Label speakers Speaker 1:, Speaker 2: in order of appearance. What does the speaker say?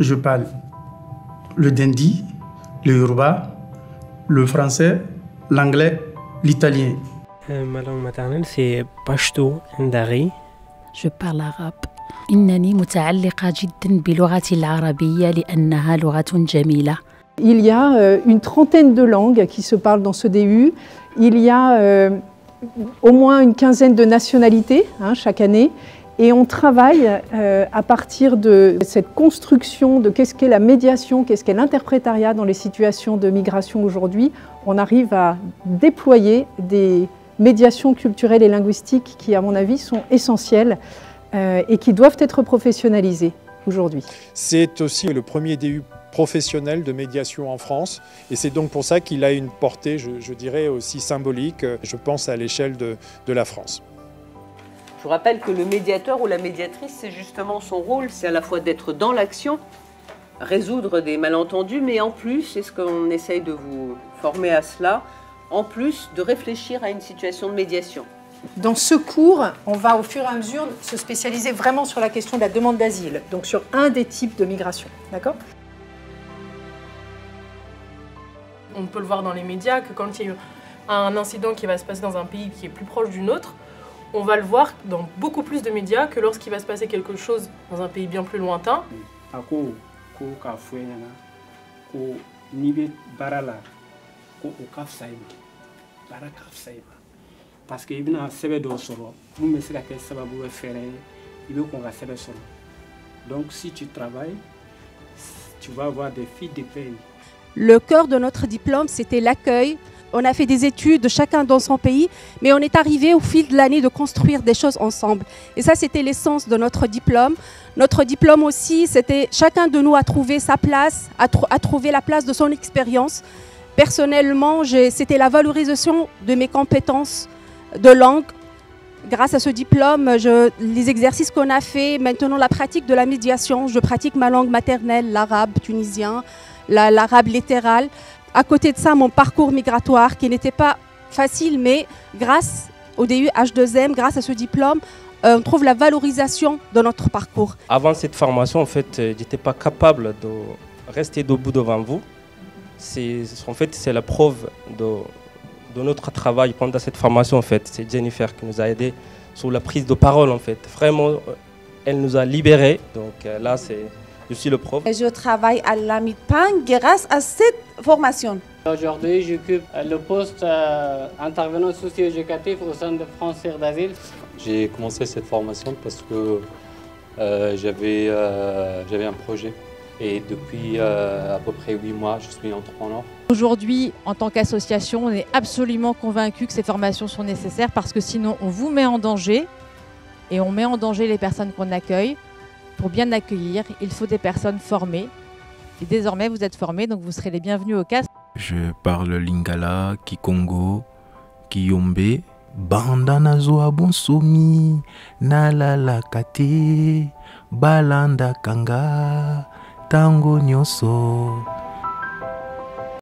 Speaker 1: Je parle le Dindi, le Yoruba, le français, l'anglais, l'italien.
Speaker 2: Ma langue maternelle, c'est Pashto Ndari.
Speaker 3: Je parle arabe. إنني متعلقة جدا بلغتي العربية لأنها لغة جميلة.
Speaker 4: Il y a une trentaine de langues qui se parlent dans ce DU. Il y a au moins une quinzaine de nationalités chaque année. Et on travaille à partir de cette construction de qu'est-ce qu'est la médiation, qu'est-ce qu'est l'interprétariat dans les situations de migration aujourd'hui. On arrive à déployer des médiations culturelles et linguistiques qui, à mon avis, sont essentielles et qui doivent être professionnalisées aujourd'hui.
Speaker 5: C'est aussi le premier DU professionnel de médiation en France et c'est donc pour ça qu'il a une portée, je dirais, aussi symbolique, je pense, à l'échelle de la France.
Speaker 6: Je vous rappelle que le médiateur ou la médiatrice, c'est justement son rôle, c'est à la fois d'être dans l'action, résoudre des malentendus, mais en plus, c'est ce qu'on essaye de vous former à cela, en plus de réfléchir à une situation de médiation.
Speaker 4: Dans ce cours, on va au fur et à mesure se spécialiser vraiment sur la question de la demande d'asile, donc sur un des types de migration, d'accord ?
Speaker 7: On peut le voir dans les médias que quand il y a un incident qui va se passer dans un pays qui est plus proche du nôtre, on va le voir dans beaucoup plus de médias que lorsqu'il va se passer quelque chose dans un pays bien plus lointain.
Speaker 8: Parce que il y a un sebe dɔ sɔrɔ mun bɛ se ka kɛ sababu bɛ fɛrɛ i bɛ kɔn ka sɛbɛ sɔrɔ donc si tu travailles tu vas avoir des fiches de paye.
Speaker 9: Le cœur de notre diplôme, c'était l'accueil. On a fait des études, chacun dans son pays, mais on est arrivé au fil de l'année de construire des choses ensemble. Et ça, c'était l'essence de notre diplôme. Notre diplôme aussi, c'était chacun de nous a trouvé sa place, a trouvé la place de son expérience. Personnellement, c'était la valorisation de mes compétences de langue. Grâce à ce diplôme, les exercices qu'on a fait, maintenant la pratique de la médiation, je pratique ma langue maternelle, l'arabe tunisien, l'arabe littéral. À côté de ça, mon parcours migratoire qui n'était pas facile, mais grâce au DU H2M, grâce à ce diplôme, on trouve la valorisation de notre parcours.
Speaker 2: Avant cette formation, en fait, je n'étais pas capable de rester debout devant vous. En fait, c'est la preuve de notre travail pendant cette formation. En fait, c'est Jennifer qui nous a aidés sur la prise de parole. En fait, vraiment, elle nous a libérés. Donc là, je suis le prof.
Speaker 10: Je travaille à l'AMIPAN grâce à cette formation.
Speaker 11: Aujourd'hui, j'occupe le poste intervenant socio-éducatif au sein de France Air d'Asile.
Speaker 12: J'ai commencé cette formation parce que j'avais un projet. Et depuis à peu près 8 mois, je suis entrepreneur.
Speaker 13: Aujourd'hui, en tant qu'association, on est absolument convaincus que ces formations sont nécessaires parce que sinon, on vous met en danger et on met en danger les personnes qu'on accueille. Pour bien accueillir, il faut des personnes formées. Et désormais, vous êtes formés, donc vous serez les bienvenus au CAS.
Speaker 14: Je parle Lingala, Kikongo, Kiyombe, Bandana Zoa Bonsomi, Nalala Kate, Balanda Kanga, Tango Nyoso.